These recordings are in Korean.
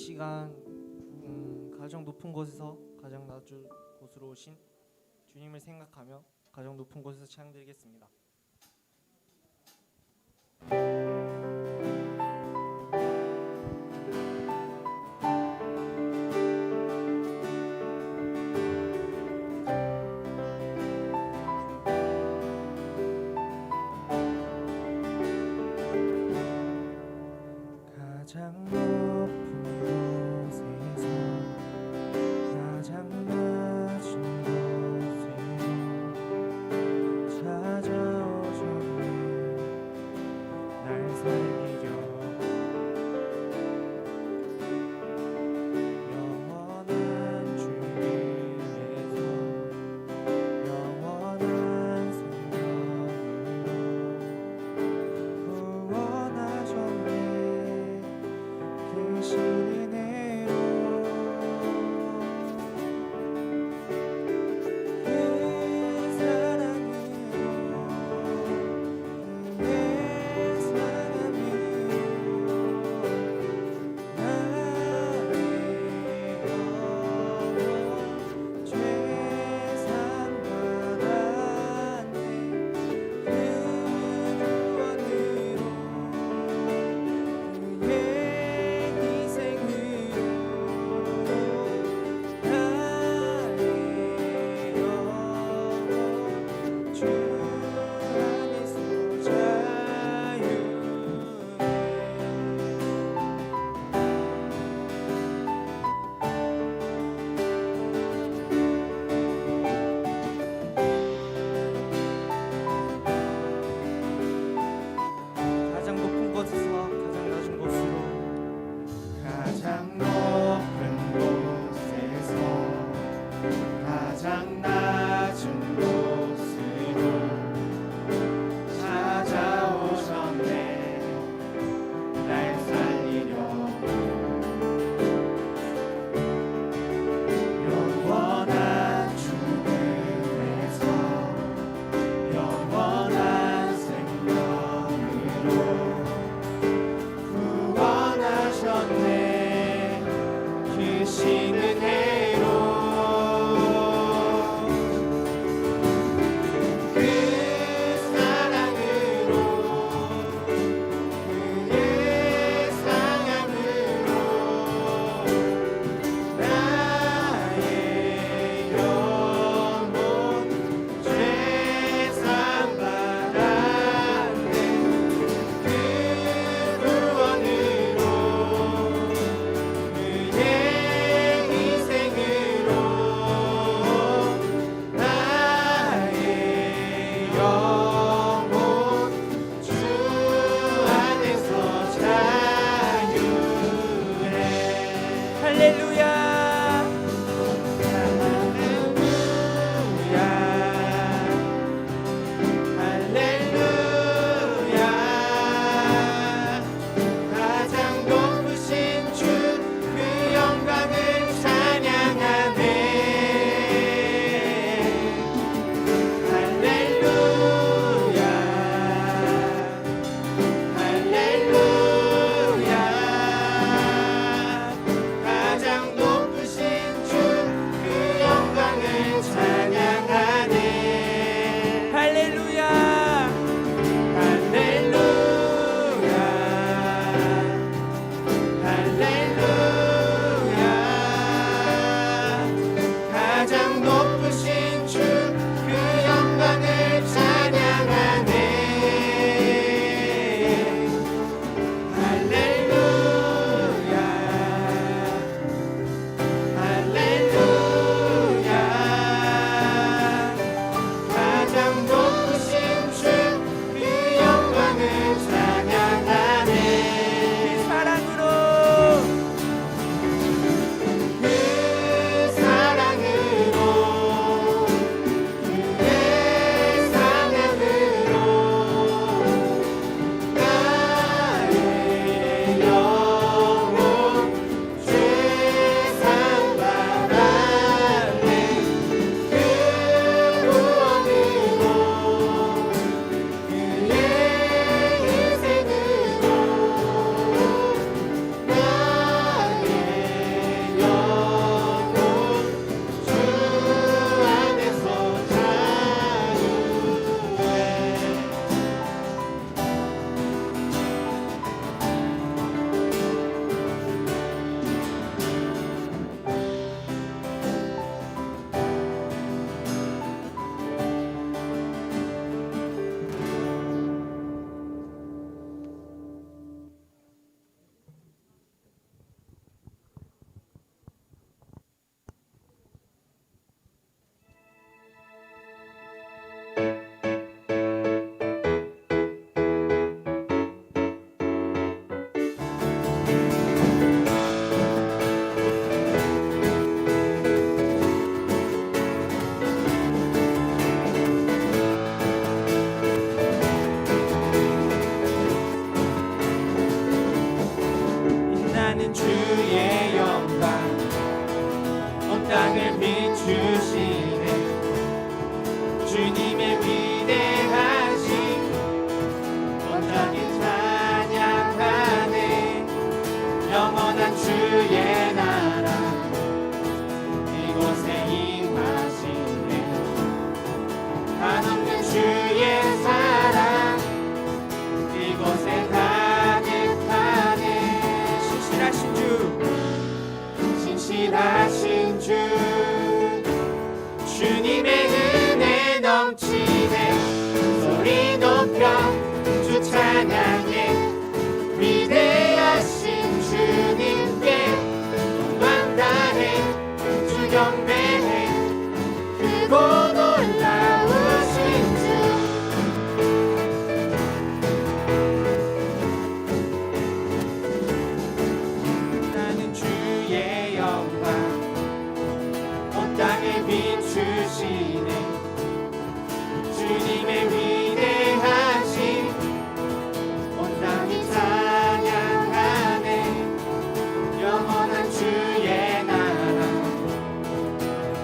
시간 가장 높은 곳에서 가장 낮은 곳으로 오신 주님을 생각하며 가장 높은 곳에서 찬양드리겠습니다. 가장 높은 곳에서 가장 낮은 곳으로 찾아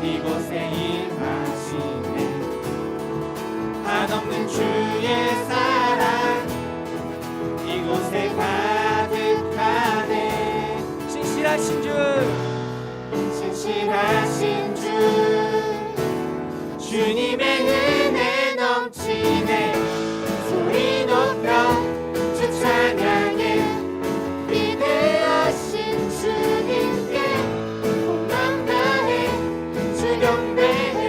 이곳에 임하시네. 한없는 주의 사랑 이곳에 가득하네. 신실하신 주, 신실하신 주, 주님의 은혜 넘치네. 소리 높여 주 찬양해. 위대하신 주님께 온 맘 다해 주 경배해.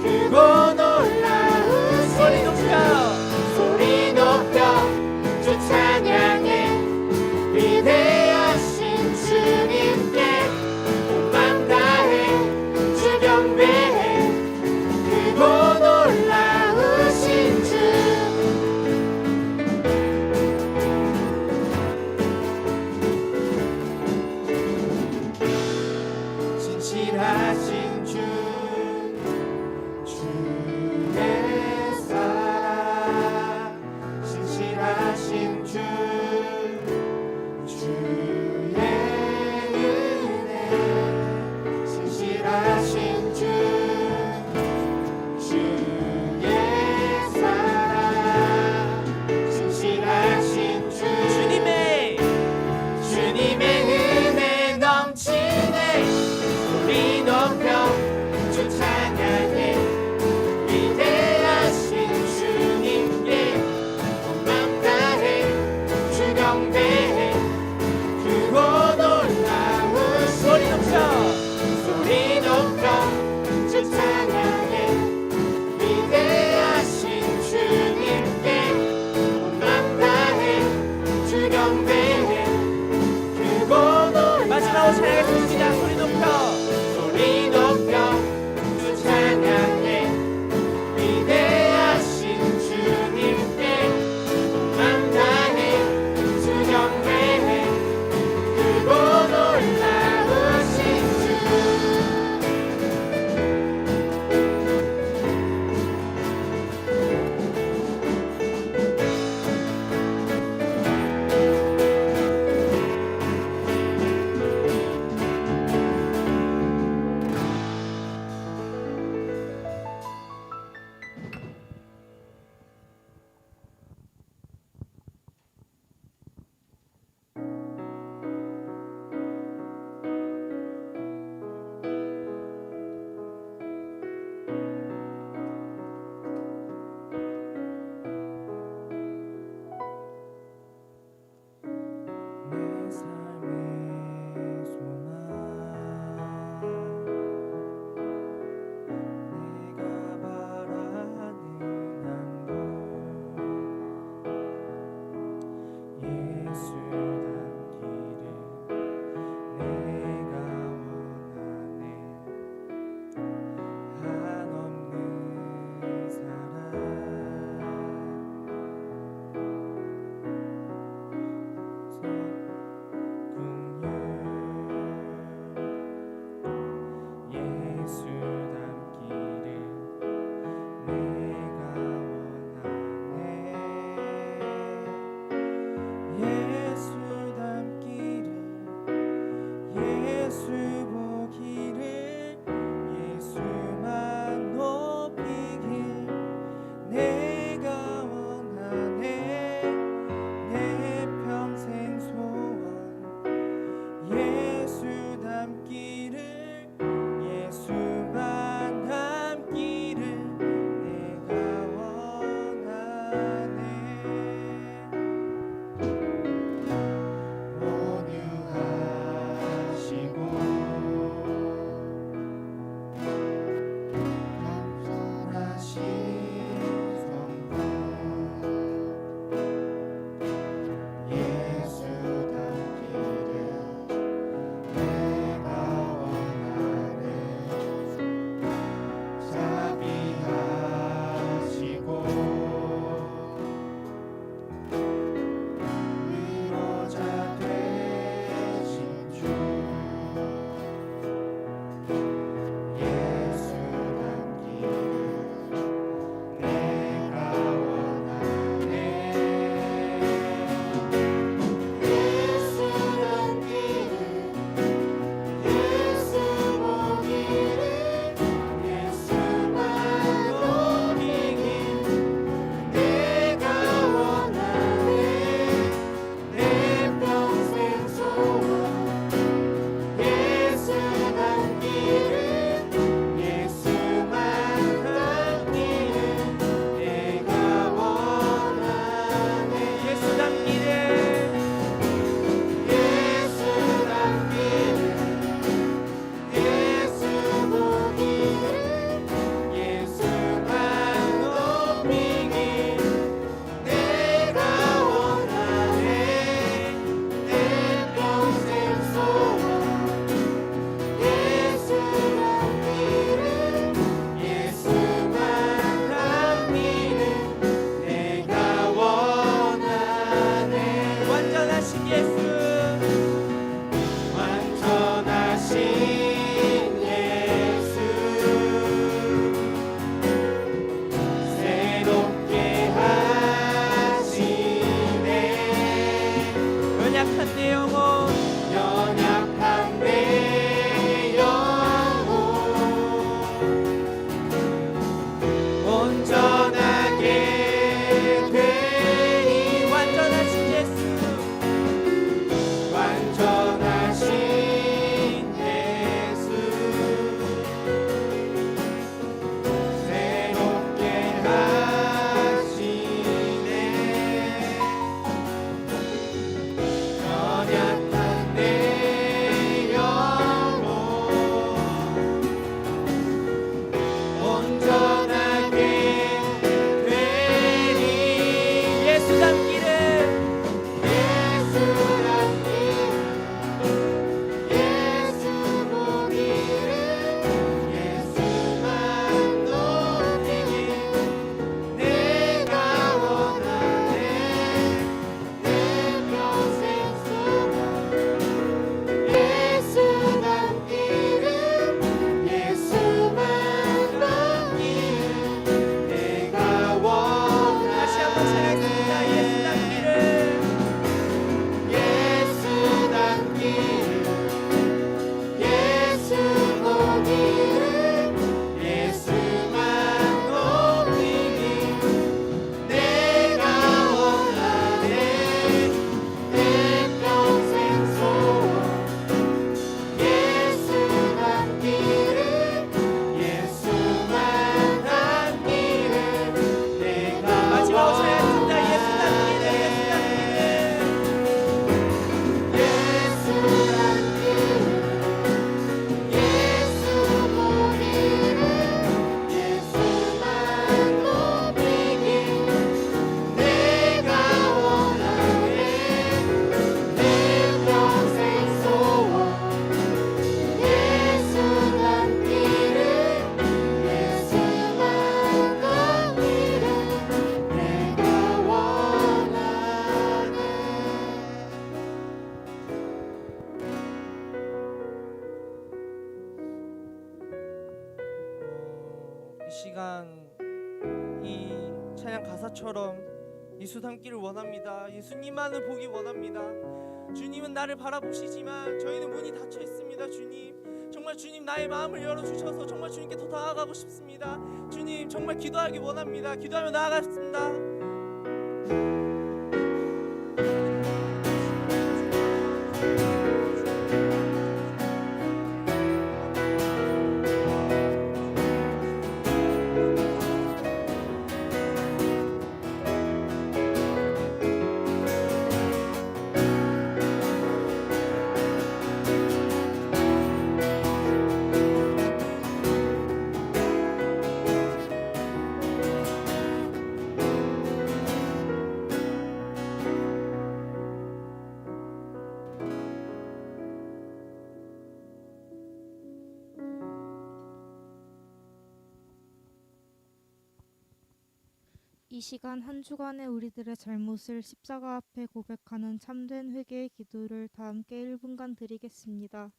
크고 놀라우신 소리 높여, 소리 높여 주 찬양해. 위대하신 주님께 온 맘 다해 주 경배해. 크고 놀라우신 주. 신실하신 주, 주의 사랑. 신실하신 주, 주의 은혜. 신실하신 주, 주의 사랑. 신실하신 주, 주님의 주님의 은혜 넘치네. 소리 높여 주 시간 이 찬양 가사처럼 예수 닮기를 원합니다. 예수님만을 보기 원합니다. 주님은 나를 바라보시지만 저희는 문이 닫혀 있습니다. 주님, 정말 주님 나의 마음을 열어주셔서 정말 주님께 더 나아가고 싶습니다. 주님, 정말 기도하기 원합니다. 기도하며 나아가겠습니다. 이 시간 한 주간의 우리들의 잘못을 십자가 앞에 고백하는 참된 회개의 기도를 다 함께 1분간 드리겠습니다.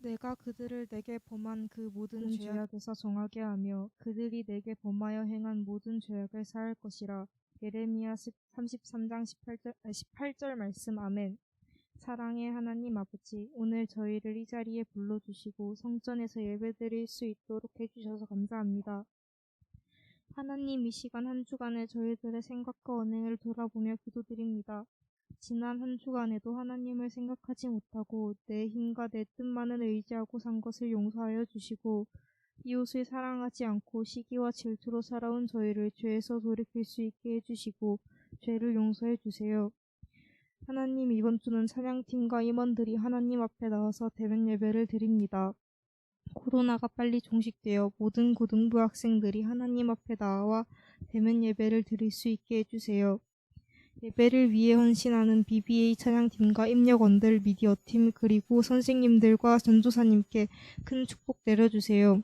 내가 그들을 내게 범한 그 모든 죄악에서 정하게 하며 그들이 내게 범하여 행한 모든 죄악을 사할 것이라. 예레미야 33장 18절 말씀. 아멘. 사랑의 하나님 아버지, 오늘 저희를 이 자리에 불러주시고 성전에서 예배드릴 수 있도록 해주셔서 감사합니다. 하나님, 이 시간 한 주간에 저희들의 생각과 언행을 돌아보며 기도드립니다. 지난 한 주간에도 하나님을 생각하지 못하고 내 힘과 내 뜻만을 의지하고 산 것을 용서하여 주시고 이웃을 사랑하지 않고 시기와 질투로 살아온 저희를 죄에서 돌이킬 수 있게 해주시고 죄를 용서해 주세요. 하나님, 이번 주는 찬양팀과 임원들이 하나님 앞에 나와서 대면 예배를 드립니다. 코로나가 빨리 종식되어 모든 고등부 학생들이 하나님 앞에 나와 대면 예배를 드릴 수 있게 해주세요. 예배를 위해 헌신하는 BBA 찬양팀과 입력원들, 미디어팀, 그리고 선생님들과 전도사님께 큰 축복 내려주세요.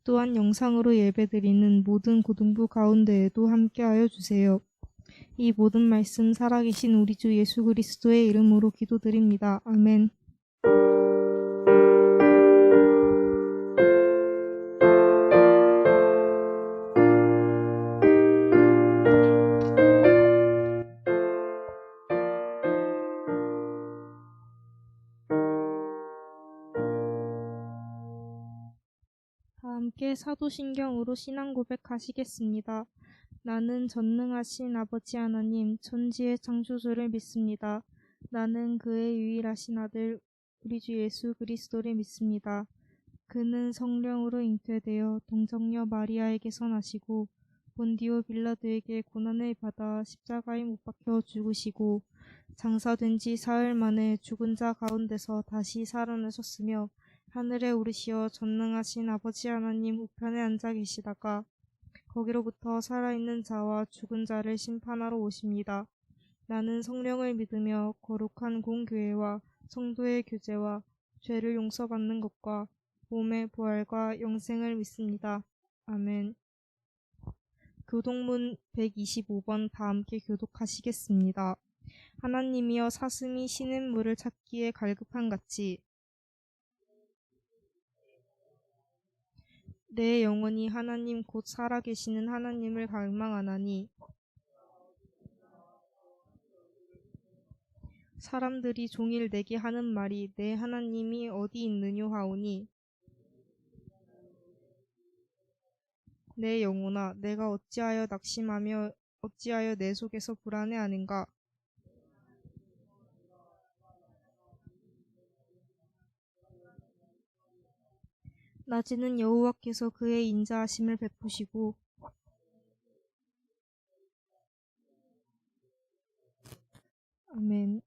또한 영상으로 예배드리는 모든 고등부 가운데에도 함께하여 주세요. 이 모든 말씀 살아계신 우리 주 예수 그리스도의 이름으로 기도드립니다. 아멘. 다 함께 사도신경으로 신앙 고백하시겠습니다. 나는 전능하신 아버지 하나님, 천지의 창조주를 믿습니다. 나는 그의 유일하신 아들 우리 주 예수 그리스도를 믿습니다. 그는 성령으로 잉태되어 동정녀 마리아에게서 나시고 본디오 빌라도에게 고난을 받아 십자가에 못 박혀 죽으시고 장사된 지 사흘 만에 죽은 자 가운데서 다시 살아나셨으며 하늘에 오르시어 전능하신 아버지 하나님 우편에 앉아 계시다가 거기로부터 살아있는 자와 죽은 자를 심판하러 오십니다. 나는 성령을 믿으며 거룩한 공교회와 성도의 교제와 죄를 용서받는 것과 몸의 부활과 영생을 믿습니다. 아멘. 교독문 125번 다 함께 교독하시겠습니다. 하나님이여, 사슴이 시냇물을 찾기에 갈급한 같이 내 영혼이 하나님 곧 살아계시는 하나님을 갈망하나니 사람들이 종일 내게 하는 말이 내 하나님이 어디 있느뇨 하오니 내 영혼아, 내가 어찌하여 낙심하며 어찌하여 내 속에서 불안해하는가. 낮에는 여호와께서 그의 인자하심을 베푸시고 아멘.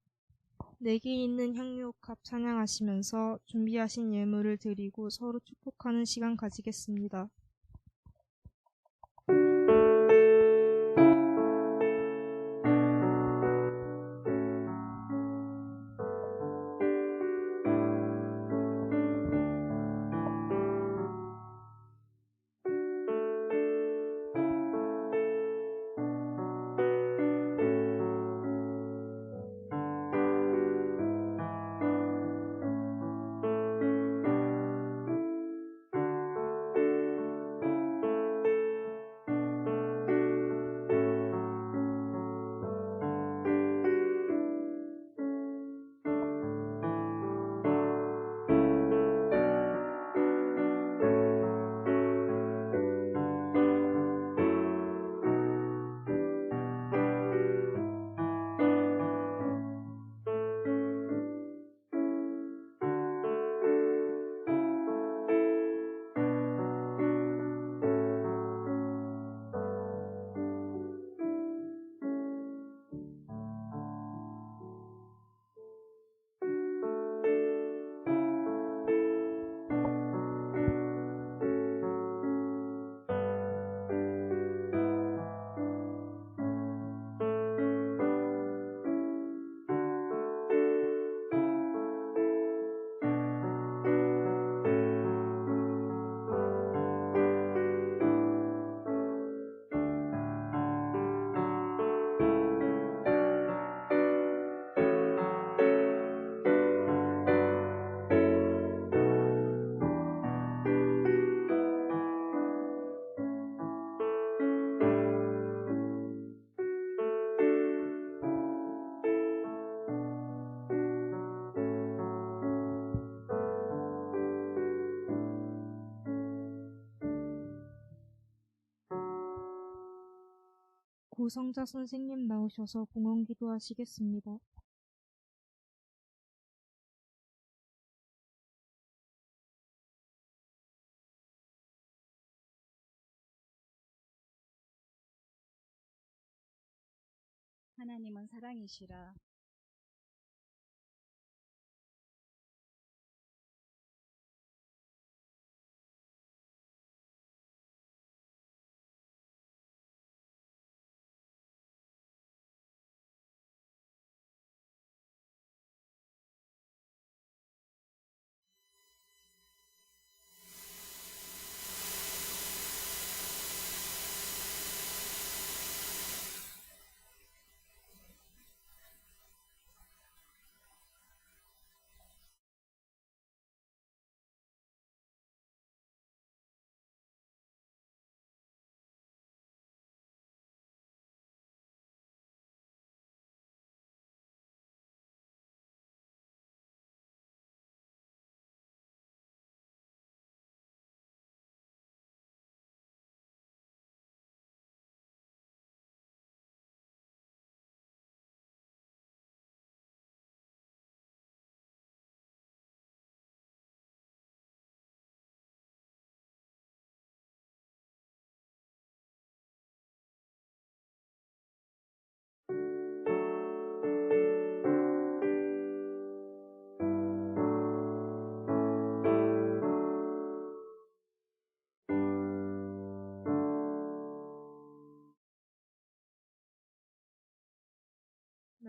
내게 있는 향유옥합 찬양하시면서 준비하신 예물을 드리고 서로 축복하는 시간 가지겠습니다. 고성자 선생님 나오셔서 공헌기도 하시겠습니다. 하나님은 사랑이시라.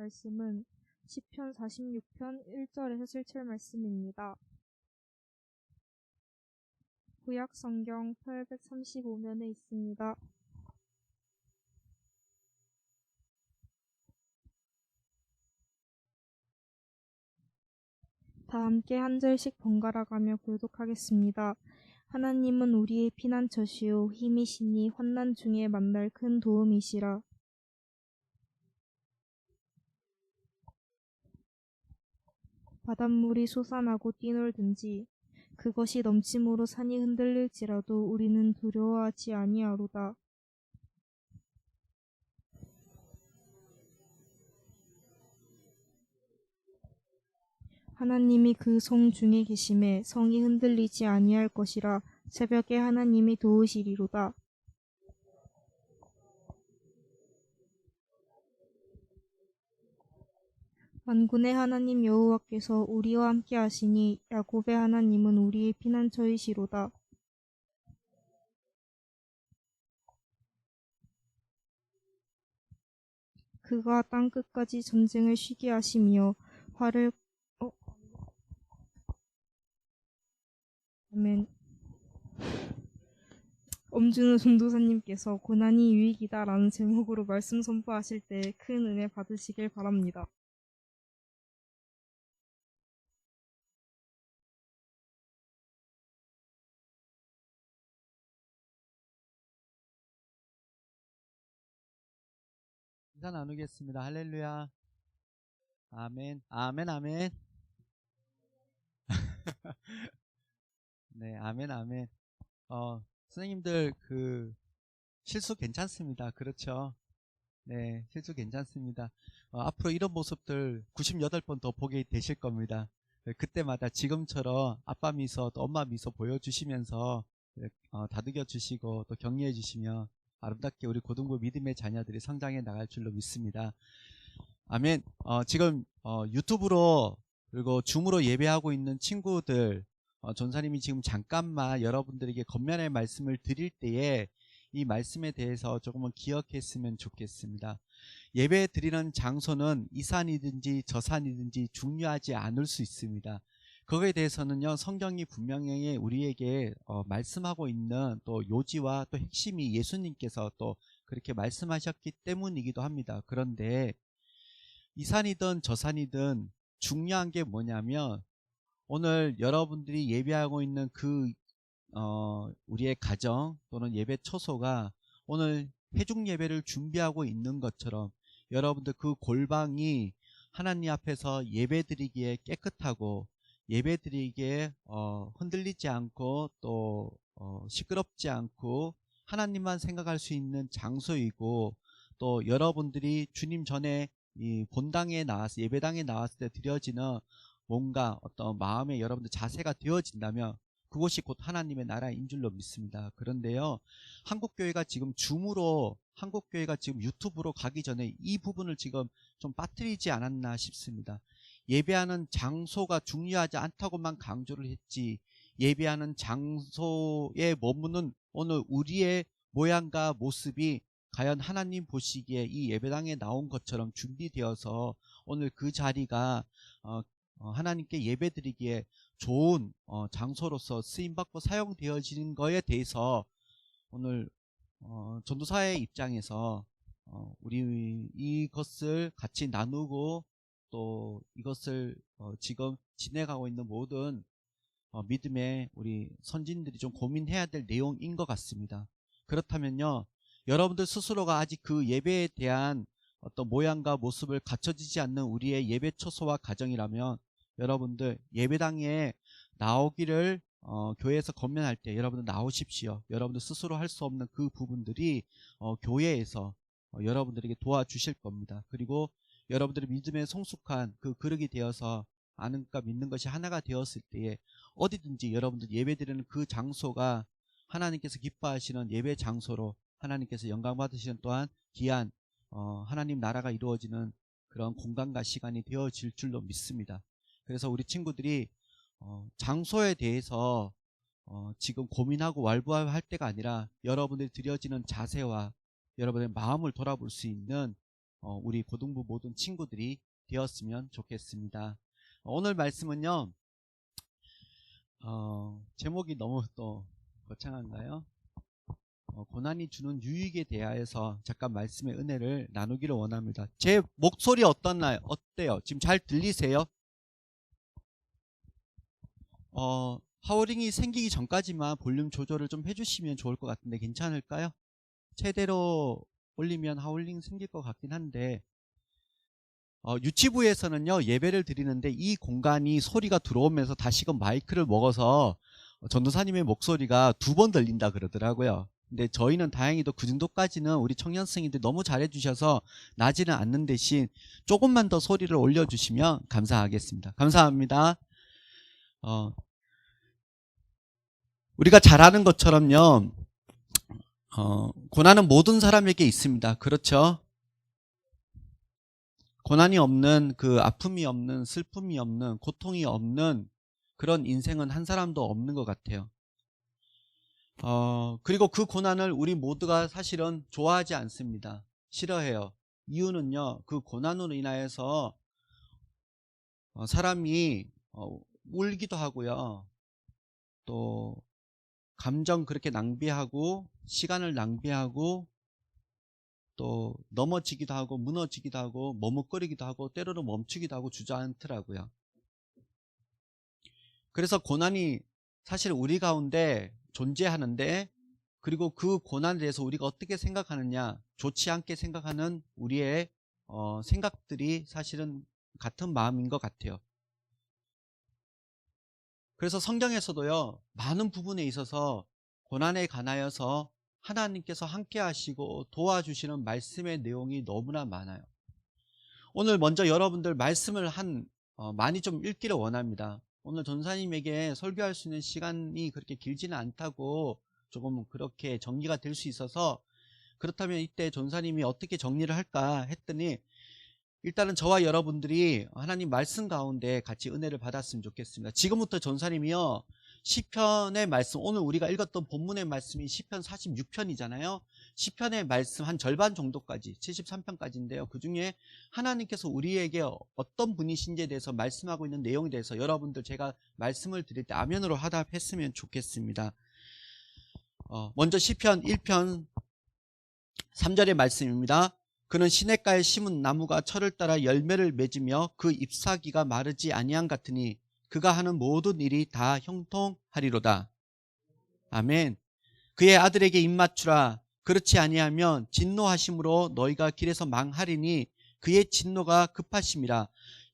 말씀은 시편 46편 1절에서 7절 말씀입니다. 구약 성경 835면에 있습니다. 다 함께 한 절씩 번갈아 가며 교독하겠습니다. 하나님은 우리의 피난처시요 힘이시니 환난 중에 만날 큰 도움이시라. 바닷물이 솟아나고 뛰놀든지 그것이 넘침으로 산이 흔들릴지라도 우리는 두려워하지 아니하로다. 하나님이 그 성 중에 계심에 성이 흔들리지 아니할 것이라. 새벽에 하나님이 도우시리로다. 만군의 하나님 여호와께서 우리와 함께 하시니 야곱의 하나님은 우리의 피난처이시로다. 그가 땅 끝까지 전쟁을 쉬게 하시며 화를 아멘. 엄준우 전도사님께서 고난이 유익이다 라는 제목으로 말씀 선포하실 때 큰 은혜 받으시길 바랍니다. 인사 나누겠습니다. 할렐루야. 아멘. 아멘. 아멘. 네, 아멘. 아멘. 선생님들 실수 괜찮습니다. 그렇죠? 네, 실수 괜찮습니다. 앞으로 이런 모습들 98번 더 보게 되실 겁니다. 그때마다 지금처럼 아빠 미소 또 엄마 미소 보여주시면서 다독여 주시고 또 격려해 주시면 아름답게 우리 고등부 믿음의 자녀들이 성장해 나갈 줄로 믿습니다. 아멘. 지금 유튜브로 그리고 줌으로 예배하고 있는 친구들, 전사님이 지금 잠깐만 여러분들에게 겉면의 말씀을 드릴 때에 이 말씀에 대해서 조금은 기억했으면 좋겠습니다. 예배 드리는 장소는 이 산이든지 저 산이든지 중요하지 않을 수 있습니다. 그거에 대해서는요, 성경이 분명히 우리에게 말씀하고 있는 또 요지와 또 핵심이 예수님께서 또 그렇게 말씀하셨기 때문이기도 합니다. 그런데 이 산이든 저 산이든 중요한 게 뭐냐면 오늘 여러분들이 예배하고 있는 우리의 가정 또는 예배 처소가 오늘 회중 예배를 준비하고 있는 것처럼 여러분들 그 골방이 하나님 앞에서 예배드리기에 깨끗하고 예배드리기에 흔들리지 않고 또 시끄럽지 않고 하나님만 생각할 수 있는 장소이고, 또 여러분들이 주님 전에 이 본당에 나와서 예배당에 나왔을 때 드려지는 뭔가 어떤 마음의 여러분들 자세가 되어진다면 그곳이 곧 하나님의 나라인 줄로 믿습니다. 그런데요, 한국교회가 지금 한국교회가 지금 유튜브로 가기 전에 이 부분을 지금 좀 빠뜨리지 않았나 싶습니다. 예배하는 장소가 중요하지 않다고만 강조를 했지, 예배하는 장소에 머무는 오늘 우리의 모양과 모습이 과연 하나님 보시기에 이 예배당에 나온 것처럼 준비되어서 오늘 그 자리가 하나님께 예배드리기에 좋은 장소로서 쓰임받고 사용되어지는 거에 대해서 오늘 전도사의 입장에서 우리 이것을 같이 나누고 또 이것을 지금 진행하고 있는 모든 믿음의 우리 선진들이 좀 고민해야 될 내용인 것 같습니다. 그렇다면요, 여러분들 스스로가 아직 그 예배에 대한 어떤 모양과 모습을 갖춰지지 않는 우리의 예배 처소와 가정이라면 여러분들 예배당에 나오기를 교회에서 권면할 때 여러분들 나오십시오. 여러분들 스스로 할 수 없는 그 부분들이 교회에서 여러분들에게 도와주실 겁니다. 그리고 여러분들의 믿음에 성숙한 그 그릇이 되어서 아는 것과 믿는 것이 하나가 되었을 때에 어디든지 여러분들 예배드리는 그 장소가 하나님께서 기뻐하시는 예배 장소로 하나님께서 영광 받으시는 또한 귀한 하나님 나라가 이루어지는 그런 공간과 시간이 되어질 줄로 믿습니다. 그래서 우리 친구들이 장소에 대해서 지금 고민하고 왈부할 때가 아니라 여러분들이 드려지는 자세와 여러분의 마음을 돌아볼 수 있는 우리 고등부 모든 친구들이 되었으면 좋겠습니다. 오늘 말씀은요, 제목이 너무 또 거창한가요? 고난이 주는 유익에 대하여서 잠깐 말씀의 은혜를 나누기를 원합니다. 제 목소리 어때요? 지금 잘 들리세요? 하우링이 생기기 전까지만 볼륨 조절을 좀 해주시면 좋을 것 같은데 괜찮을까요? 최대로 올리면 하울링 생길 것 같긴 한데, 유치부에서는요, 예배를 드리는데 이 공간이 소리가 들어오면서 다시금 마이크를 먹어서 전도사님의 목소리가 2번 들린다 그러더라고요. 근데 저희는 다행히도 그 정도까지는 우리 청년 스님들이 너무 잘해주셔서 나지는 않는 대신 조금만 더 소리를 올려주시면 감사하겠습니다. 감사합니다. 우리가 잘 아는 것처럼요, 고난은 모든 사람에게 있습니다. 그렇죠? 고난이 없는, 그 아픔이 없는, 슬픔이 없는, 고통이 없는 그런 인생은 한 사람도 없는 것 같아요. 그리고 그 고난을 우리 모두가 사실은 좋아하지 않습니다. 싫어해요. 이유는요, 그 고난으로 인하여서 사람이 울기도 하고요, 또 감정 그렇게 낭비하고 시간을 낭비하고 또 넘어지기도 하고 무너지기도 하고 머뭇거리기도 하고 때로는 멈추기도 하고 주저앉더라고요. 그래서 고난이 사실 우리 가운데 존재하는데, 그리고 그 고난에 대해서 우리가 어떻게 생각하느냐, 좋지 않게 생각하는 우리의 생각들이 사실은 같은 마음인 것 같아요. 그래서 성경에서도요, 많은 부분에 있어서 고난에 관하여서 하나님께서 함께 하시고 도와주시는 말씀의 내용이 너무나 많아요. 오늘 먼저 여러분들 말씀을 많이 좀 읽기를 원합니다. 오늘 전사님에게 설교할 수 있는 시간이 그렇게 길지는 않다고 조금 그렇게 정리가 될 수 있어서, 그렇다면 이때 전사님이 어떻게 정리를 할까 했더니, 일단은 저와 여러분들이 하나님 말씀 가운데 같이 은혜를 받았으면 좋겠습니다. 지금부터 전사님이요, 시편의 말씀, 오늘 우리가 읽었던 본문의 말씀이 시편 46편이잖아요. 시편의 말씀 한 절반 정도까지, 73편까지인데요. 그 중에 하나님께서 우리에게 어떤 분이신지에 대해서 말씀하고 있는 내용에 대해서 여러분들 제가 말씀을 드릴 때 아멘으로 화답했으면 좋겠습니다. 먼저 시편 1편 3절의 말씀입니다. 그는 시냇가에 심은 나무가 철을 따라 열매를 맺으며 그 잎사귀가 마르지 아니한 같으니 그가 하는 모든 일이 다 형통하리로다. 아멘. 그의 아들에게 입맞추라. 그렇지 아니하면 진노하심으로 너희가 길에서 망하리니 그의 진노가 급하심이라.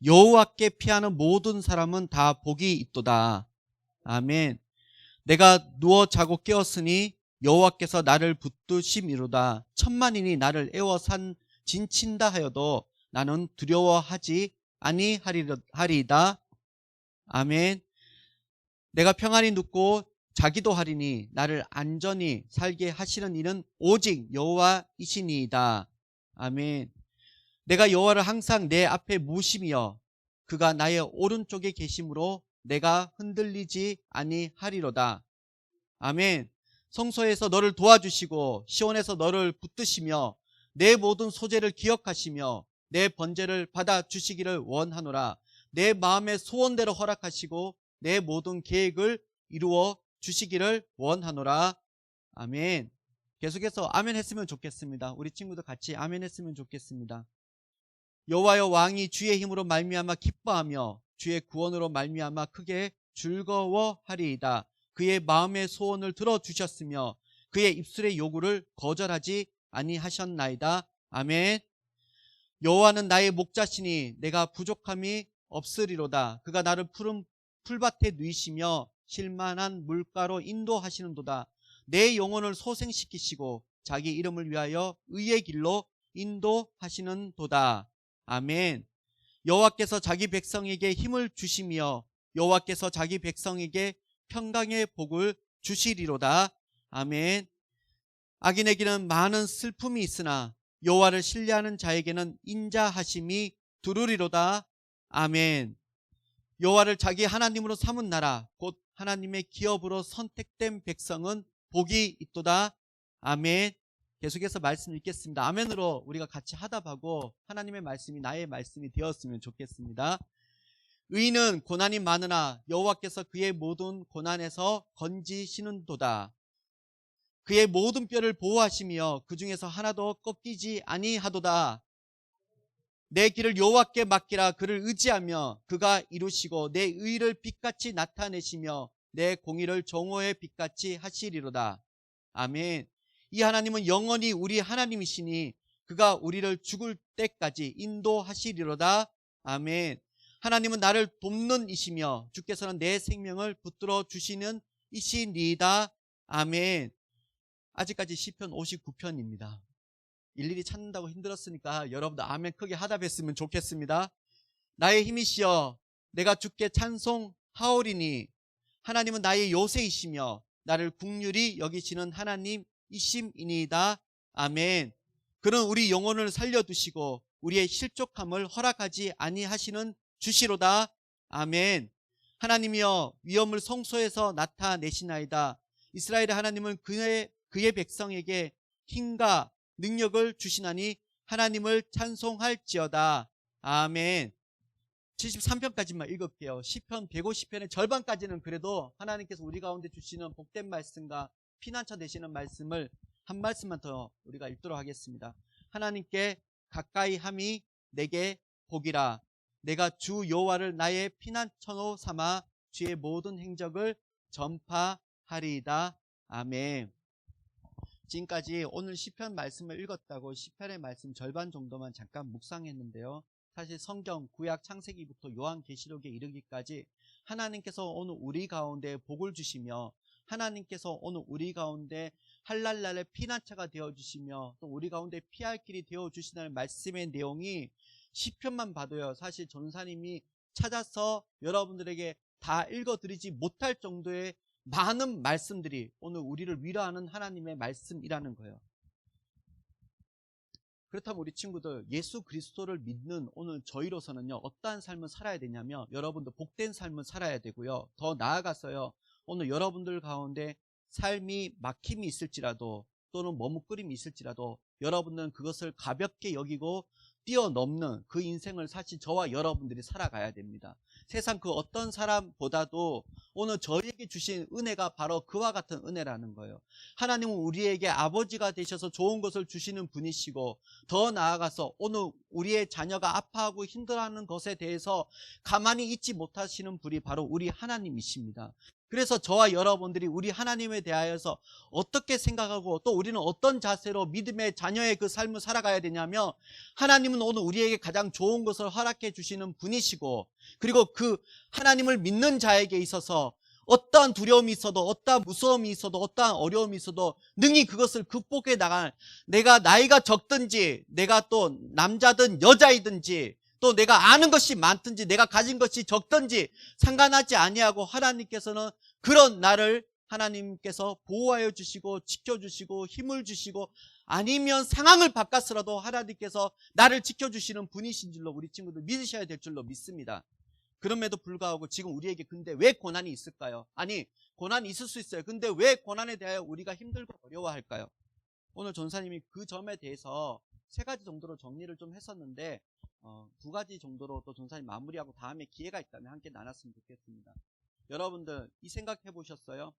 여호와께 피하는 모든 사람은 다 복이 있도다. 아멘. 내가 누워 자고 깨었으니 여호와께서 나를 붙드심이로다. 천만인이 나를 애워 진친다 하여도 나는 두려워하지 아니하리이다. 아멘. 내가 평안히 눕고 자기도 하리니 나를 안전히 살게 하시는 이는 오직 여호와이시니이다. 아멘. 내가 여호와를 항상 내 앞에 모심이여 그가 나의 오른쪽에 계심으로 내가 흔들리지 아니하리로다. 아멘. 성소에서 너를 도와주시고 시온에서 너를 붙드시며 내 모든 소재를 기억하시며 내 번제를 받아주시기를 원하노라. 내 마음의 소원대로 허락하시고 내 모든 계획을 이루어 주시기를 원하노라. 아멘. 계속해서 아멘 했으면 좋겠습니다. 우리 친구들 같이 아멘 했으면 좋겠습니다. 여호와여, 왕이 주의 힘으로 말미암아 기뻐하며 주의 구원으로 말미암아 크게 즐거워하리이다. 그의 마음의 소원을 들어주셨으며 그의 입술의 요구를 거절하지 아니하셨나이다. 아멘. 여호와는 나의 목자시니 내가 부족함이 없으리로다. 그가 나를 푸른 풀밭에 누이시며 실만한 물가로 인도하시는도다. 내 영혼을 소생시키시고 자기 이름을 위하여 의의 길로 인도하시는도다. 아멘. 여호와께서 자기 백성에게 힘을 주시며 여호와께서 자기 백성에게 평강의 복을 주시리로다. 아멘. 악인에게는 많은 슬픔이 있으나 여호와를 신뢰하는 자에게는 인자하심이 두루리로다. 아멘. 여호와를 자기 하나님으로 삼은 나라 곧 하나님의 기업으로 선택된 백성은 복이 있도다. 아멘. 계속해서 말씀 읽겠습니다. 아멘으로 우리가 같이 하답하고 하나님의 말씀이 나의 말씀이 되었으면 좋겠습니다. 의인은 고난이 많으나 여호와께서 그의 모든 고난에서 건지시는도다. 그의 모든 뼈를 보호하시며 그 중에서 하나도 꺾이지 아니하도다. 내 길을 여호와께 맡기라. 그를 의지하며 그가 이루시고 내 의를 빛같이 나타내시며 내 공의를 정오의 빛같이 하시리로다. 아멘. 이 하나님은 영원히 우리 하나님이시니 그가 우리를 죽을 때까지 인도하시리로다. 아멘. 하나님은 나를 돕는 이시며 주께서는 내 생명을 붙들어 주시는 이시니이다. 아멘. 아직까지 시편 59편입니다. 일일이 찾는다고 힘들었으니까 여러분들 아멘 크게 하답했으면 좋겠습니다. 나의 힘이시여 내가 주께 찬송하오리니 하나님은 나의 요새이시며 나를 긍휼히 여기시는 하나님이심이니이다. 아멘. 그는 우리 영혼을 살려두시고 우리의 실족함을 허락하지 아니하시는 주시로다. 아멘. 하나님이여 위엄을 성소에서 나타내시나이다. 이스라엘의 하나님은 그의 백성에게 힘과 능력을 주시나니 하나님을 찬송할지어다. 아멘. 73편까지만 읽을게요. 시편 150편의 절반까지는 그래도 하나님께서 우리 가운데 주시는 복된 말씀과 피난처 되시는 말씀을 한 말씀만 더 우리가 읽도록 하겠습니다. 하나님께 가까이 함이 내게 복이라. 내가 주 여호와를 나의 피난처로 삼아 주의 모든 행적을 전파하리이다. 아멘. 지금까지 오늘 시편 말씀을 읽었다고 시편의 말씀 절반 정도만 잠깐 묵상했는데요. 사실 성경 구약 창세기부터 요한계시록에 이르기까지 하나님께서 오늘 우리 가운데 복을 주시며 하나님께서 오늘 우리 가운데 한랄날의 피난처가 되어주시며 또 우리 가운데 피할 길이 되어주시는 말씀의 내용이 시편만 봐도요, 사실 전사님이 찾아서 여러분들에게 다 읽어드리지 못할 정도의 많은 말씀들이 오늘 우리를 위로하는 하나님의 말씀이라는 거예요. 그렇다면 우리 친구들, 예수 그리스도를 믿는 오늘 저희로서는요, 어떠한 삶을 살아야 되냐면 여러분들 복된 삶을 살아야 되고요, 더 나아가서요, 오늘 여러분들 가운데 삶이 막힘이 있을지라도 또는 머뭇거림이 있을지라도 여러분들은 그것을 가볍게 여기고 뛰어넘는 그 인생을 사실 저와 여러분들이 살아가야 됩니다. 세상 그 어떤 사람보다도 오늘 저희에게 주신 은혜가 바로 그와 같은 은혜라는 거예요. 하나님은 우리에게 아버지가 되셔서 좋은 것을 주시는 분이시고 더 나아가서 오늘 우리의 자녀가 아파하고 힘들어하는 것에 대해서 가만히 있지 못하시는 분이 바로 우리 하나님이십니다. 그래서 저와 여러분들이 우리 하나님에 대하여서 어떻게 생각하고 또 우리는 어떤 자세로 믿음의 자녀의 그 삶을 살아가야 되냐면, 하나님은 오늘 우리에게 가장 좋은 것을 허락해 주시는 분이시고, 그리고 그 하나님을 믿는 자에게 있어서 어떠한 두려움이 있어도 어떠한 무서움이 있어도 어떠한 어려움이 있어도 능히 그것을 극복해 나갈, 내가 나이가 적든지 내가 또 남자든 여자이든지 또 내가 아는 것이 많든지 내가 가진 것이 적든지 상관하지 아니하고 하나님께서는 그런 나를 하나님께서 보호하여 주시고 지켜주시고 힘을 주시고 아니면 상황을 바꿔서라도 하나님께서 나를 지켜주시는 분이신 줄로 우리 친구들 믿으셔야 될 줄로 믿습니다. 그럼에도 불구하고 지금 우리에게 근데 왜 고난이 있을까요? 아니, 고난이 있을 수 있어요. 근데 왜 고난에 대하여 우리가 힘들고 어려워할까요? 오늘 전사님이 그 점에 대해서 3가지 정도로 정리를 좀 했었는데 2가지 정도로 또 전사님 마무리하고 다음에 기회가 있다면 함께 나눴으면 좋겠습니다. 여러분들 이 생각해 보셨어요?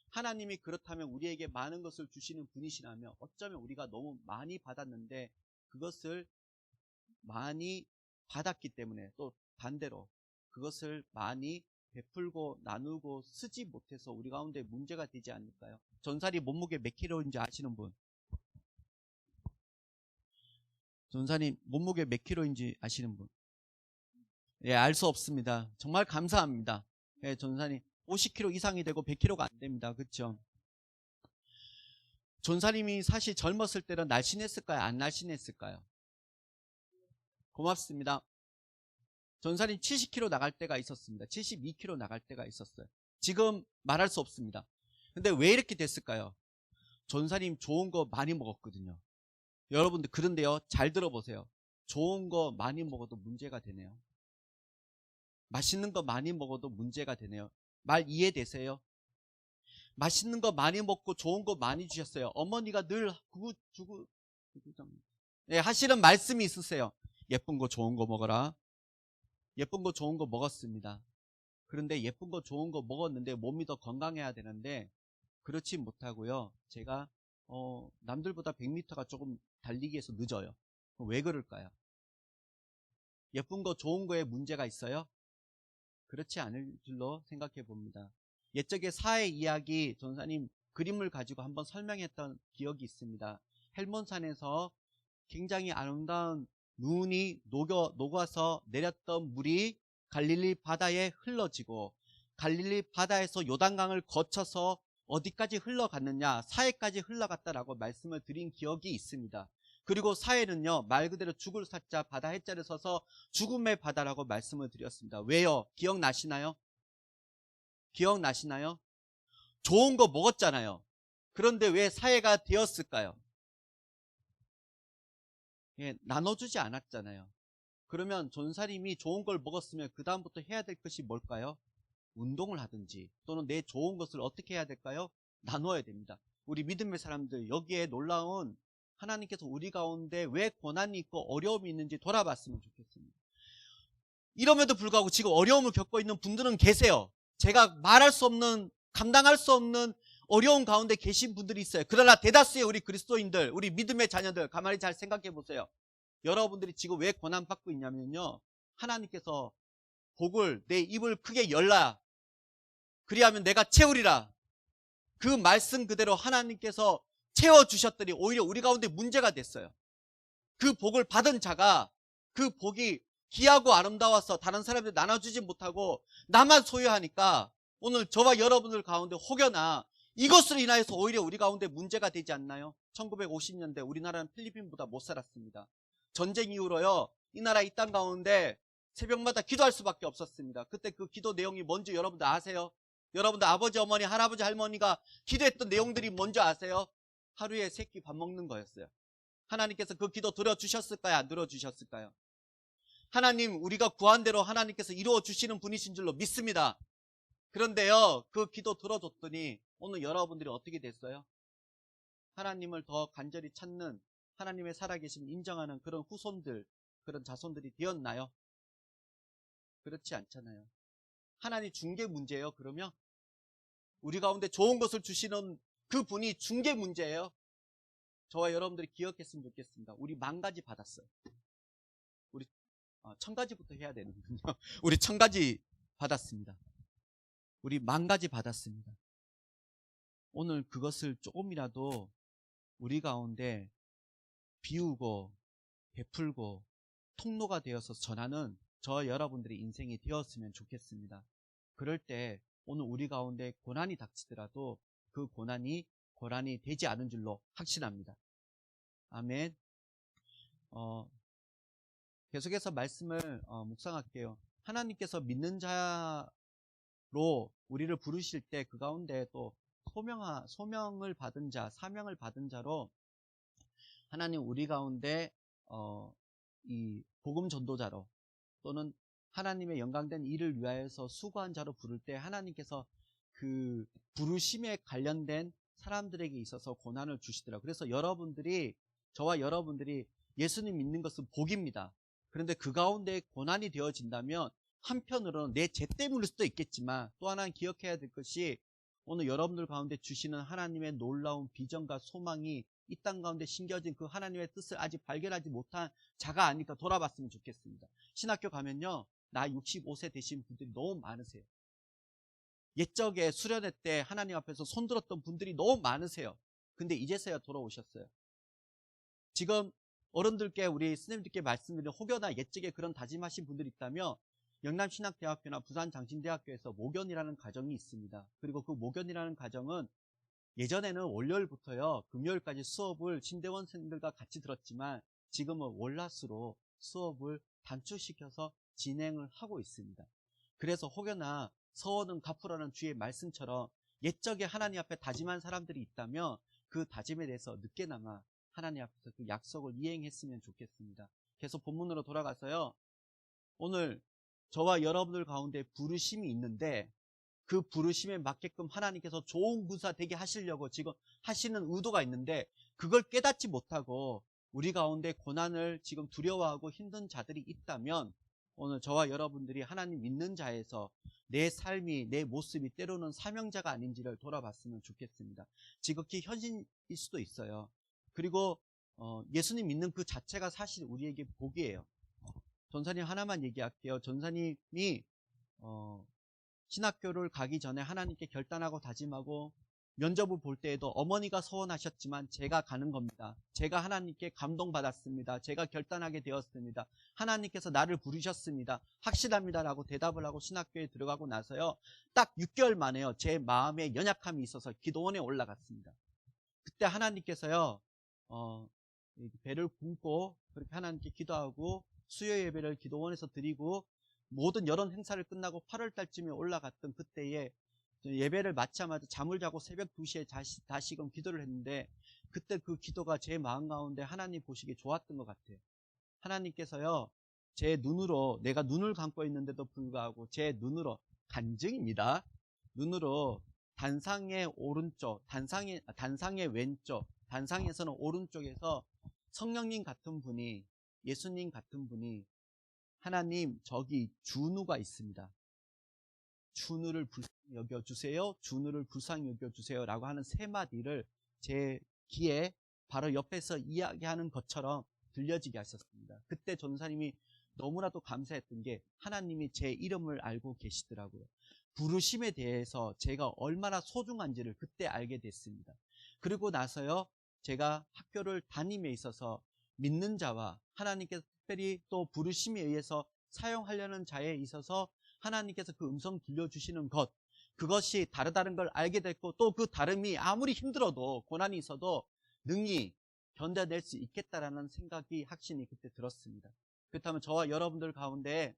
하나님이 그렇다면 우리에게 많은 것을 주시는 분이시라면 어쩌면 우리가 너무 많이 받았는데 그것을 많이 받았기 때문에 또 반대로 그것을 많이 베풀고 나누고 쓰지 못해서 우리 가운데 문제가 되지 않을까요? 전사님 몸무게 몇 킬로인지 아시는 분? 전사님 몸무게 몇 킬로인지 아시는 분? 예, 알 수 없습니다. 정말 감사합니다. 예, 전사님 50kg 이상이 되고 100kg가 안 됩니다. 그렇죠? 전사님이 사실 젊었을 때는 날씬했을까요? 안 날씬했을까요? 고맙습니다. 전사님 70kg 나갈 때가 있었습니다. 72kg 나갈 때가 있었어요. 지금 말할 수 없습니다. 근데 왜 이렇게 됐을까요? 전사님 좋은 거 많이 먹었거든요. 여러분들 그런데요, 잘 들어보세요. 좋은 거 많이 먹어도 문제가 되네요. 맛있는 거 많이 먹어도 문제가 되네요. 말 이해되세요? 맛있는 거 많이 먹고 좋은 거 많이 주셨어요. 어머니가 늘 네, 하시는 말씀이 있으세요. 예쁜 거 좋은 거 먹어라. 예쁜 거 좋은 거 먹었습니다. 그런데 예쁜 거 좋은 거 먹었는데 몸이 더 건강해야 되는데 그렇지 못하고요. 제가 남들보다 100m가 조금 달리기에서 늦어요. 왜 그럴까요? 예쁜 거 좋은 거에 문제가 있어요? 그렇지 않을 줄로 생각해 봅니다. 옛적에 사회 이야기 전사님 그림을 가지고 한번 설명했던 기억이 있습니다. 헬몬산에서 굉장히 아름다운 눈이 녹아서 내렸던 물이 갈릴리 바다에 흘러지고 갈릴리 바다에서 요단강을 거쳐서 어디까지 흘러갔느냐? 사해까지 흘러갔다라고 말씀을 드린 기억이 있습니다. 그리고 사해는요, 말 그대로 죽을 사자, 바다 해자를 써서 죽음의 바다라고 말씀을 드렸습니다. 왜요? 기억나시나요? 기억나시나요? 좋은 거 먹었잖아요. 그런데 왜 사해가 되었을까요? 예, 나눠주지 않았잖아요. 그러면 전사님이 좋은 걸 먹었으면 그 다음부터 해야 될 것이 뭘까요? 운동을 하든지 또는 내 좋은 것을 어떻게 해야 될까요? 나눠야 됩니다. 우리 믿음의 사람들, 여기에 놀라운 하나님께서 우리 가운데 왜 고난이 있고 어려움이 있는지 돌아봤으면 좋겠습니다. 이럼에도 불구하고 지금 어려움을 겪고 있는 분들은 계세요. 제가 말할 수 없는, 감당할 수 없는 어려운 가운데 계신 분들이 있어요. 그러나 대다수의 우리 그리스도인들, 우리 믿음의 자녀들, 가만히 잘 생각해 보세요. 여러분들이 지금 왜 고난받고 있냐면요, 하나님께서 복을, 내 입을 크게 열라, 그리하면 내가 채우리라, 그 말씀 그대로 하나님께서 채워주셨더니 오히려 우리 가운데 문제가 됐어요. 그 복을 받은 자가 그 복이 귀하고 아름다워서 다른 사람들 나눠주지 못하고 나만 소유하니까 오늘 저와 여러분들 가운데 혹여나 이것으로 인하여서 오히려 우리 가운데 문제가 되지 않나요? 1950년대 우리나라는 필리핀보다 못 살았습니다. 전쟁 이후로요, 이 나라 이 땅 가운데 새벽마다 기도할 수밖에 없었습니다. 그때 그 기도 내용이 뭔지 여러분들 아세요? 여러분들 아버지, 어머니, 할아버지, 할머니가 기도했던 내용들이 뭔지 아세요? 하루에 3끼 밥 먹는 거였어요. 하나님께서 그 기도 들어주셨을까요? 안 들어주셨을까요? 하나님, 우리가 구한 대로 하나님께서 이루어주시는 분이신 줄로 믿습니다. 그런데요, 그 기도 들어줬더니 오늘 여러분들이 어떻게 됐어요? 하나님을 더 간절히 찾는, 하나님의 살아계심을 인정하는 그런 후손들, 그런 자손들이 되었나요? 그렇지 않잖아요. 하나님 준 게 문제예요, 그러면? 우리 가운데 좋은 것을 주시는 그 분이 준 게 문제예요. 저와 여러분들이 기억했으면 좋겠습니다. 우리 10,000가지 받았어요. 우리 1,000가지부터 해야 되는군요. 우리 1,000가지 받았습니다. 우리 10,000가지 받았습니다. 오늘 그것을 조금이라도 우리 가운데 비우고 베풀고 통로가 되어서 전하는 저 여러분들의 인생이 되었으면 좋겠습니다. 그럴 때 오늘 우리 가운데 고난이 닥치더라도 그 고난이 되지 않은 줄로 확신합니다. 아멘. 계속해서 말씀을 묵상할게요. 하나님께서 믿는 자로 우리를 부르실 때 그 가운데 또 소명을 받은 자, 사명을 받은 자로 하나님 우리 가운데 이 복음 전도자로 또는 하나님의 영광된 일을 위하여서 수고한 자로 부를 때 하나님께서 그 부르심에 관련된 사람들에게 있어서 고난을 주시더라고요. 그래서 저와 여러분들이 예수님 믿는 것은 복입니다. 그런데 그 가운데 고난이 되어진다면 한편으로는 내 죄 때문일 수도 있겠지만 또 하나는 기억해야 될 것이 오늘 여러분들 가운데 주시는 하나님의 놀라운 비전과 소망이 이 땅 가운데 심겨진 그 하나님의 뜻을 아직 발견하지 못한 자가 아닐까 돌아봤으면 좋겠습니다. 신학교 가면요, 나 65세 되신 분들이 너무 많으세요. 옛적에 수련회 때 하나님 앞에서 손들었던 분들이 너무 많으세요. 근데 이제서야 돌아오셨어요. 지금 어른들께, 우리 스님들께 말씀드리는 혹여나 옛적에 그런 다짐하신 분들이 있다면 영남신학대학교나 부산장신대학교에서 모견이라는 과정이 있습니다. 그리고 그 모견이라는 과정은 예전에는 월요일부터요 금요일까지 수업을 신대원생들과 같이 들었지만 지금은 월화수로 수업을 단축시켜서 진행을 하고 있습니다. 그래서 혹여나 서원은 갚으라는 주의 말씀처럼 옛적에 하나님 앞에 다짐한 사람들이 있다면 그 다짐에 대해서 늦게나마 하나님 앞에서 그 약속을 이행했으면 좋겠습니다. 계속 본문으로 돌아가서요, 오늘 저와 여러분들 가운데 부르심이 있는데 그 부르심에 맞게끔 하나님께서 좋은 군사 되게 하시려고 지금 하시는 의도가 있는데 그걸 깨닫지 못하고 우리 가운데 고난을 지금 두려워하고 힘든 자들이 있다면 오늘 저와 여러분들이 하나님 믿는 자에서 내 삶이, 내 모습이 때로는 사명자가 아닌지를 돌아봤으면 좋겠습니다. 지극히 현실일 수도 있어요. 그리고 예수님 믿는 그 자체가 사실 우리에게 복이에요. 전사님 하나만 얘기할게요. 전사님이 신학교를 가기 전에 하나님께 결단하고 다짐하고 면접을 볼 때에도 어머니가 소원하셨지만 제가 가는 겁니다. 제가 하나님께 감동받았습니다. 제가 결단하게 되었습니다. 하나님께서 나를 부르셨습니다. 확실합니다라고 대답을 하고 신학교에 들어가고 나서요. 딱 6개월 만에요. 제 마음에 연약함이 있어서 기도원에 올라갔습니다. 그때 하나님께서요. 배를 굶고 그렇게 하나님께 기도하고 수요 예배를 기도원에서 드리고 모든 여론 행사를 끝나고 8월 달쯤에 올라갔던 그때에 예배를 마치자마자 잠을 자고 새벽 2시에 다시금 기도를 했는데 그때 그 기도가 제 마음 가운데 하나님 보시기에 좋았던 것 같아요. 하나님께서요. 제 눈으로 내가 눈을 감고 있는데도 불구하고 제 눈으로 간증입니다. 눈으로 단상의 오른쪽, 단상의 왼쪽, 단상에서는 오른쪽에서 성령님 같은 분이 예수님 같은 분이 하나님 저기 준우가 있습니다. 준우를 불쌍히 여겨주세요. 준우를 불쌍히 여겨주세요. 라고 하는 세 마디를 제 귀에 바로 옆에서 이야기하는 것처럼 들려지게 하셨습니다. 그때 전사님이 너무나도 감사했던 게 하나님이 제 이름을 알고 계시더라고요. 부르심에 대해서 제가 얼마나 소중한지를 그때 알게 됐습니다. 그리고 나서요. 제가 학교를 다님에 있어서 믿는 자와 하나님께서 특별히 또 부르심에 의해서 사용하려는 자에 있어서 하나님께서 그 음성 들려주시는 것, 그것이 다르다는 걸 알게 됐고 또 그 다름이 아무리 힘들어도 고난이 있어도 능히 견뎌낼 수 있겠다라는 생각이 확신이 그때 들었습니다. 그렇다면 저와 여러분들 가운데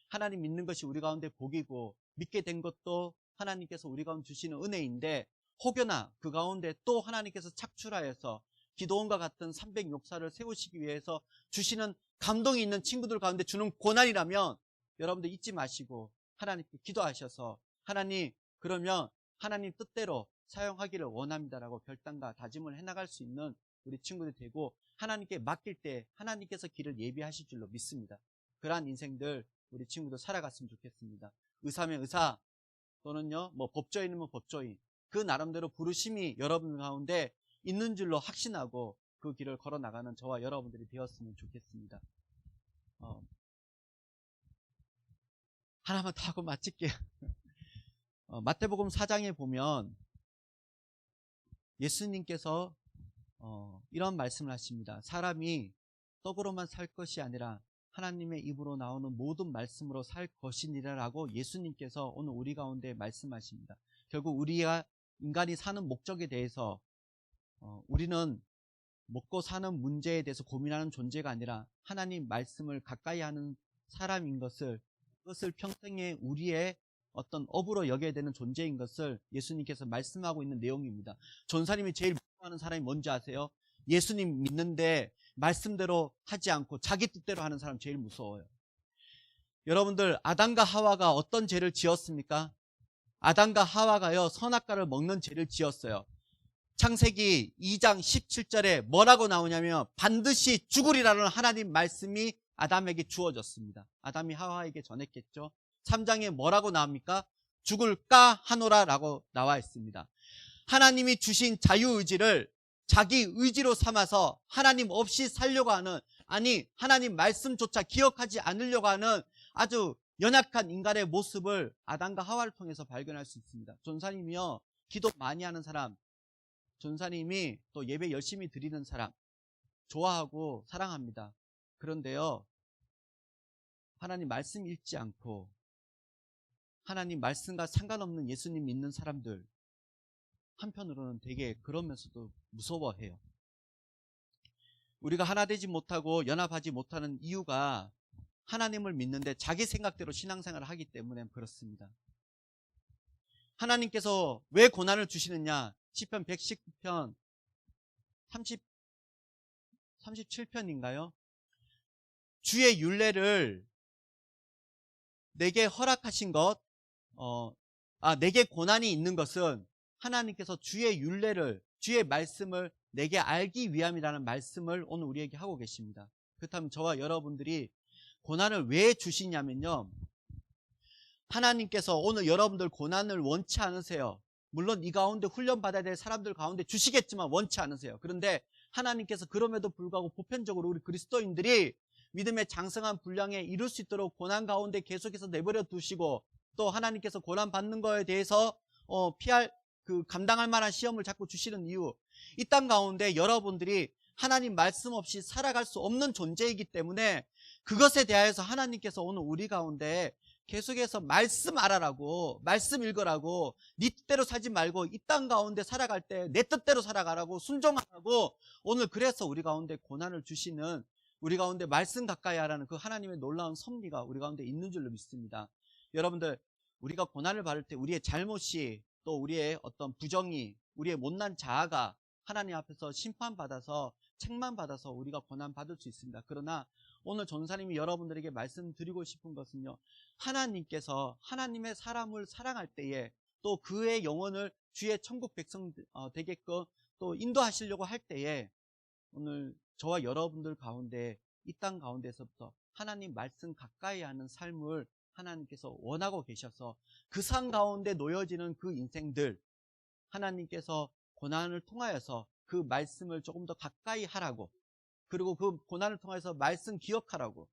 하나님 믿는 것이 우리 가운데 복이고 믿게 된 것도 하나님께서 우리 가운데 주시는 은혜인데 혹여나 그 가운데 또 하나님께서 착출하여서 기도원과 같은 306사를 세우시기 위해서 주시는 감동이 있는 친구들 가운데 주는 고난이라면 여러분들 잊지 마시고 하나님께 기도하셔서 하나님 그러면 하나님 뜻대로 사용하기를 원합니다라고 결단과 다짐을 해나갈 수 있는 우리 친구들이 되고 하나님께 맡길 때 하나님께서 길을 예비하실 줄로 믿습니다. 그러한 인생들 우리 친구들 살아갔으면 좋겠습니다. 의사면 의사 또는요 뭐 법조인이면 법조인 그 나름대로 부르심이 여러분 가운데 있는 줄로 확신하고 그 길을 걸어 나가는 저와 여러분들이 되었으면 좋겠습니다. 하나만 더 하고 마칠게요. 마태복음 4장에 보면 예수님께서 이런 말씀을 하십니다. 사람이 떡으로만 살 것이 아니라 하나님의 입으로 나오는 모든 말씀으로 살 것이니라라고 예수님께서 오늘 우리 가운데 말씀하십니다. 결국 우리가 인간이 사는 목적에 대해서 우리는 먹고 사는 문제에 대해서 고민하는 존재가 아니라 하나님 말씀을 가까이 하는 사람인 것을 그것을 평생에 우리의 어떤 업으로 여겨야 되는 존재인 것을 예수님께서 말씀하고 있는 내용입니다. 전사님이 제일 무서워하는 사람이 뭔지 아세요? 예수님 믿는데 말씀대로 하지 않고 자기 뜻대로 하는 사람 제일 무서워요. 여러분들 아담과 하와가 어떤 죄를 지었습니까? 아담과 하와가요 선악과를 먹는 죄를 지었어요. 창세기 2장 17절에 뭐라고 나오냐면 반드시 죽으리라는 하나님 말씀이 아담에게 주어졌습니다. 아담이 하와에게 전했겠죠. 3장에 뭐라고 나옵니까? 죽을까 하노라 라고 나와 있습니다. 하나님이 주신 자유의지를 자기 의지로 삼아서 하나님 없이 살려고 하는, 아니 하나님 말씀조차 기억하지 않으려고 하는 아주 연약한 인간의 모습을 아담과 하와를 통해서 발견할 수 있습니다. 전사님이요 기도 많이 하는 사람, 전사님이 또 예배 열심히 드리는 사람 좋아하고 사랑합니다. 그런데요 하나님 말씀 읽지 않고 하나님 말씀과 상관없는 예수님 믿는 사람들 한편으로는 되게 그러면서도 무서워해요. 우리가 하나 되지 못하고 연합하지 못하는 이유가 하나님을 믿는데 자기 생각대로 신앙생활을 하기 때문에 그렇습니다. 하나님께서 왜 고난을 주시느냐? 시편 119편 37편인가요? 주의 율례를 내게 허락하신 것, 내게 고난이 있는 것은 하나님께서 주의 율례를, 주의 말씀을 내게 알기 위함이라는 말씀을 오늘 우리에게 하고 계십니다. 그렇다면 저와 여러분들이 고난을 왜 주시냐면요, 하나님께서 오늘 여러분들 고난을 원치 않으세요. 물론 이 가운데 훈련받아야 될 사람들 가운데 주시겠지만 원치 않으세요. 그런데 하나님께서 그럼에도 불구하고 보편적으로 우리 그리스도인들이 믿음의 장성한 분량에 이룰 수 있도록 고난 가운데 계속해서 내버려 두시고 또 하나님께서 고난 받는 거에 대해서 피할 그 감당할 만한 시험을 자꾸 주시는 이유, 이 땅 가운데 여러분들이 하나님 말씀 없이 살아갈 수 없는 존재이기 때문에 그것에 대하여서 하나님께서 오늘 우리 가운데 계속해서 말씀 알아라고, 말씀 읽으라고, 네 뜻대로 살지 말고 이 땅 가운데 살아갈 때 내 뜻대로 살아가라고, 순종하라고, 오늘 그래서 우리 가운데 고난을 주시는, 우리 가운데 말씀 가까이 하라는 그 하나님의 놀라운 섭리가 우리 가운데 있는 줄로 믿습니다. 여러분들, 우리가 고난을 받을 때 우리의 잘못이, 또 우리의 어떤 부정이, 우리의 못난 자아가 하나님 앞에서 심판받아서, 책망받아서 우리가 고난받을 수 있습니다. 그러나 오늘 전사님이 여러분들에게 말씀드리고 싶은 것은요, 하나님께서 하나님의 사람을 사랑할 때에 또 그의 영혼을 주의 천국 백성 되게끔 또 인도하시려고 할 때에 오늘 저와 여러분들 가운데, 이 땅 가운데서부터 하나님 말씀 가까이 하는 삶을 하나님께서 원하고 계셔서 그 삶 가운데 놓여지는 그 인생들, 하나님께서 고난을 통하여서 그 말씀을 조금 더 가까이 하라고, 그리고 그 고난을 통해서 말씀 기억하라고,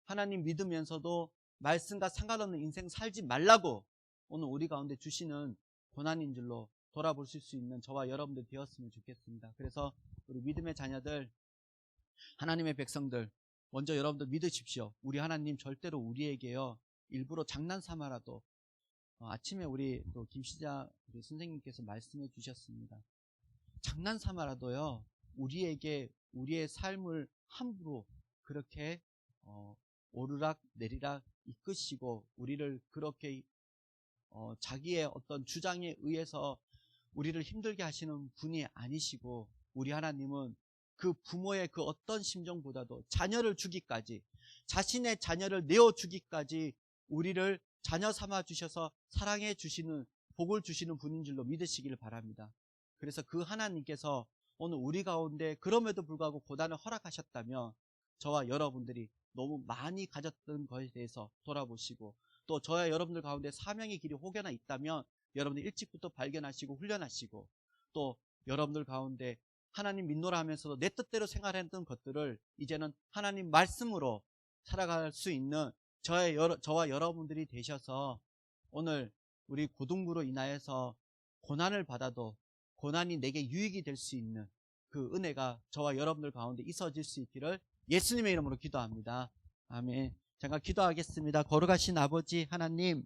하나님 믿으면서도 말씀과 상관없는 인생 살지 말라고 오늘 우리 가운데 주시는 고난인 줄로 돌아보실 수 있는 저와 여러분들 되었으면 좋겠습니다. 그래서 우리 믿음의 자녀들, 하나님의 백성들, 먼저 여러분들 믿으십시오. 우리 하나님 절대로 우리에게요, 일부러 장난삼아라도, 아침에 우리 또 김시자 우리 선생님께서 말씀해 주셨습니다. 장난삼아라도요, 우리에게 우리의 삶을 함부로 그렇게 오르락 내리락 이끄시고 우리를 그렇게 자기의 어떤 주장에 의해서 우리를 힘들게 하시는 분이 아니시고, 우리 하나님은 그 부모의 그 어떤 심정보다도 자녀를 주기까지, 자신의 자녀를 내어주기까지 우리를 자녀 삼아 주셔서 사랑해 주시는, 복을 주시는 분인 줄로 믿으시길 바랍니다. 그래서 그 하나님께서 오늘 우리 가운데 그럼에도 불구하고 고난을 허락하셨다면 저와 여러분들이 너무 많이 가졌던 것에 대해서 돌아보시고, 또 저와 여러분들 가운데 사명의 길이 혹여나 있다면 여러분들 일찍부터 발견하시고 훈련하시고, 또 여러분들 가운데 하나님 믿노라 하면서도 내 뜻대로 생활했던 것들을 이제는 하나님 말씀으로 살아갈 수 있는 저와 여러분들이 되셔서 오늘 우리 고등부로 인하여서 고난을 받아도 고난이 내게 유익이 될 수 있는 그 은혜가 저와 여러분들 가운데 있어질 수 있기를 예수님의 이름으로 기도합니다. 아멘. 잠깐 기도하겠습니다. 거룩하신 아버지 하나님,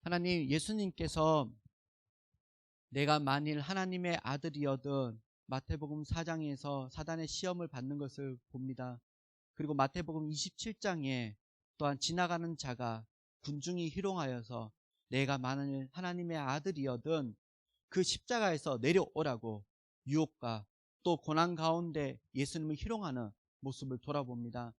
하나님, 예수님께서 내가 만일 하나님의 아들이어든 마태복음 4장에서 사단의 시험을 받는 것을 봅니다. 그리고 마태복음 27장에 또한 지나가는 자가 군중이 희롱하여서 내가 만일 하나님의 아들이어든 그 십자가에서 내려오라고 유혹과 또 고난 가운데 예수님을 희롱하는 모습을 돌아봅니다.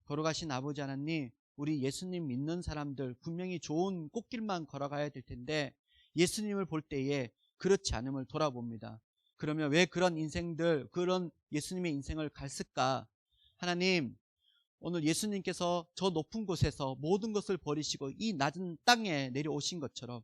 거룩하신 아버지 하나님, 우리 예수님 믿는 사람들 분명히 좋은 꽃길만 걸어가야 될 텐데 예수님을 볼 때에 그렇지 않음을 돌아봅니다. 그러면 왜 그런 인생들, 그런 예수님의 인생을 갔을까? 하나님, 오늘 예수님께서 저 높은 곳에서 모든 것을 버리시고 이 낮은 땅에 내려오신 것처럼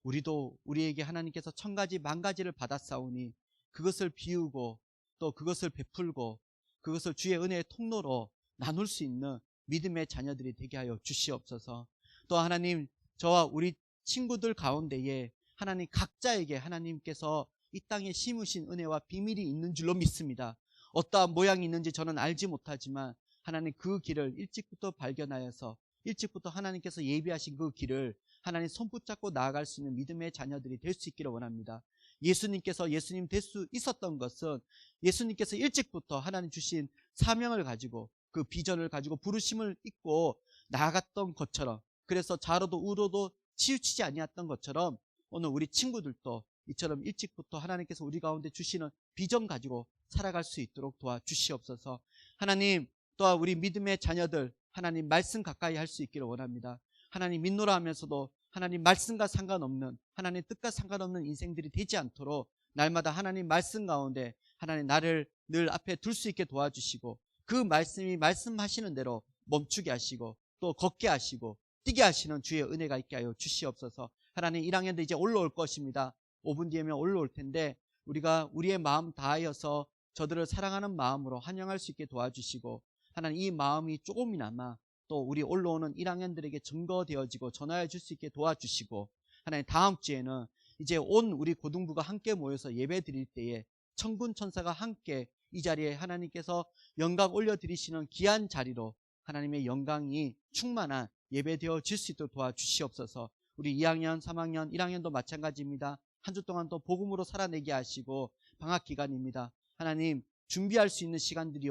우리도 우리에게 하나님께서 1000가지 만가지를 받았사오니 그것을 비우고 또 그것을 베풀고 그것을 주의 은혜의 통로로 나눌 수 있는 믿음의 자녀들이 되게 하여 주시옵소서. 또 하나님, 저와 우리 친구들 가운데에 하나님 각자에게 하나님께서 이 땅에 심으신 은혜와 비밀이 있는 줄로 믿습니다. 어떠한 모양이 있는지 저는 알지 못하지만 하나님 그 길을 일찍부터 발견하여서 일찍부터 하나님께서 예비하신 그 길을 하나님 손붙잡고 나아갈 수 있는 믿음의 자녀들이 될 수 있기를 원합니다. 예수님께서 예수님 될 수 있었던 것은 예수님께서 일찍부터 하나님 주신 사명을 가지고 그 비전을 가지고 부르심을 잊고 나아갔던 것처럼, 그래서 좌로도 우로도 치우치지 아니했던 것처럼 오늘 우리 친구들도 이처럼 일찍부터 하나님께서 우리 가운데 주시는 비전 가지고 살아갈 수 있도록 도와주시옵소서. 하나님, 또한 우리 믿음의 자녀들 하나님 말씀 가까이 할 수 있기를 원합니다. 하나님 믿노라 하면서도 하나님 말씀과 상관없는, 하나님 뜻과 상관없는 인생들이 되지 않도록 날마다 하나님 말씀 가운데 하나님 나를 늘 앞에 둘 수 있게 도와주시고 그 말씀이 말씀하시는 대로 멈추게 하시고 또 걷게 하시고 뛰게 하시는 주의 은혜가 있게 하여 주시옵소서. 하나님 1학년도 이제 올라올 것입니다. 5분 뒤에면 올라올 텐데 우리가 우리의 마음 다하여서 저들을 사랑하는 마음으로 환영할 수 있게 도와주시고 하나님 이 마음이 조금이나마 또 우리 올라오는 1학년들에게 증거되어지고 전하여 줄 수 있게 도와주시고, 하나님 다음 주에는 이제 온 우리 고등부가 함께 모여서 예배 드릴 때에 천군 천사가 함께 이 자리에 하나님께서 영광 올려드리시는 귀한 자리로 하나님의 영광이 충만한 예배 되어질 수 있도록 도와주시옵소서. 우리 2학년, 3학년, 1학년도 마찬가지입니다. 한 주 동안 또 복음으로 살아내게 하시고, 방학 기간입니다. 하나님 준비할 수 있는 시간들이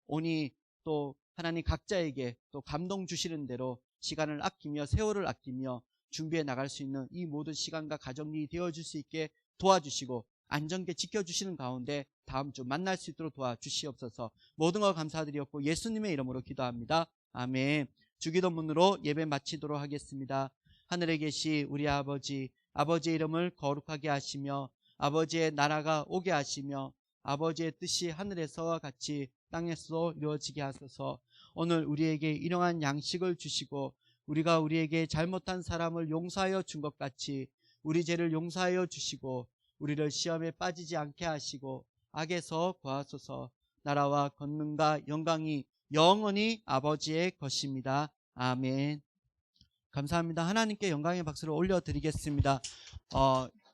오니 또 하나님 각자에게 또 감동 주시는 대로 시간을 아끼며 세월을 아끼며 준비해 나갈 수 있는 이 모든 시간과 가정이 되어줄 수 있게 도와주시고, 안전하게 지켜주시는 가운데 다음 주 만날 수 있도록 도와주시옵소서. 모든 걸 감사드리었고 예수님의 이름으로 기도합니다. 아멘. 주기도문으로 예배 마치도록 하겠습니다. 하늘에 계시 우리 아버지, 아버지의 이름을 거룩하게 하시며 아버지의 나라가 오게 하시며 아버지의 뜻이 하늘에서와 같이 땅에서도 이루어지게 하소서. 오늘 우리에게 일용할 양식을 주시고 우리가 우리에게 잘못한 사람을 용서하여 준 것 같이 우리 죄를 용서하여 주시고 우리를 시험에 빠지지 않게 하시고 악에서 구하소서. 나라와 권능과 영광이 영원히 아버지의 것입니다. 아멘. 감사합니다. 하나님께 영광의 박수를 올려드리겠습니다.